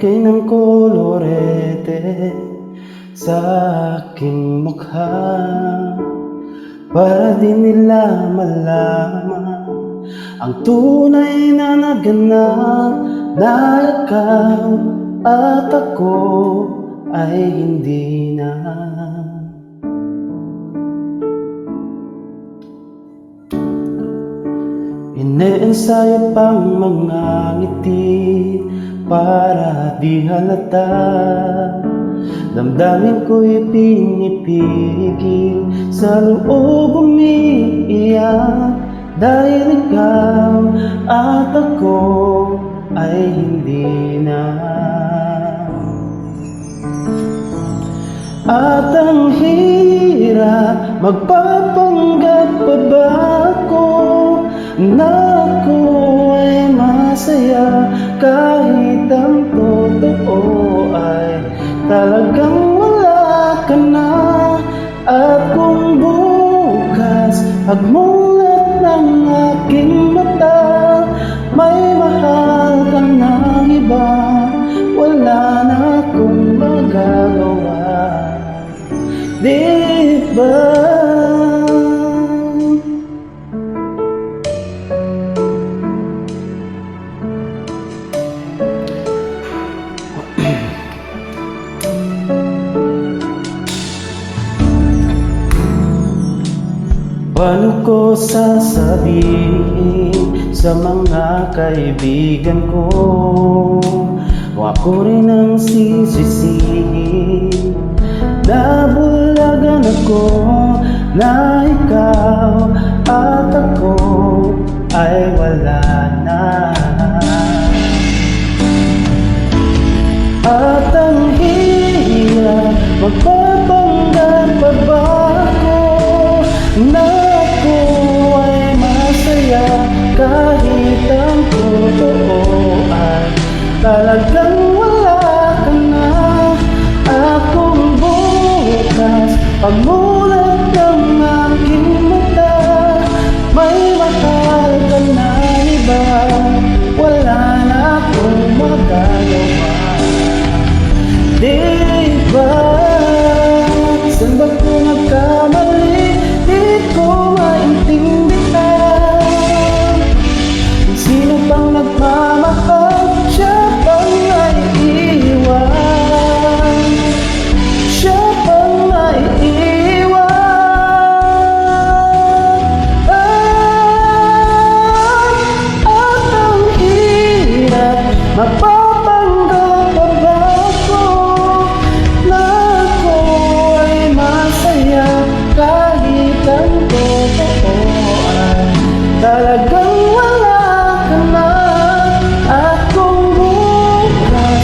Maglagay ng kolorete sa aking mukha, para di nila malaman ang tunay na naganap, na ikaw at ako ay hindi na. Ine-ensayo pang mga ngiti para di halata, damdamin ko'y pinipigil, sa loob umiiyak, dahil ikaw at ako ay hindi na. At ang hirap, magpapanggap pa ba ako na ako ay masaya, kahit ang totoo ay talagang wala ka na. At kung bukas pagmulat ng aking mata, may mahal ka ng iba, wala na akong magagawa, di ba? Paano ko sasabihin sa mga kaibigan ko, o ako rin ang sisisihin, nabulagan ako na ikaw at ako ay wala na. At ang hirap, magpapanggap pa ba ako na ako ay masaya, kahit ang totoo ay talagang wala ka na. At kung bukas pagmulat ng aking mata, may mahal ka na iba, wala na akong magagawa, di ba? Saan ba ko nagkamali? Di ko maintindihan. Sino bang nagmamahal? Siya bang naiiwan? Siya bang naiiwan? At ang hirap, mapapanggap pa ba ako na ako ay masaya, kahit ang totoo ay talagang wala ka na. At kung bukas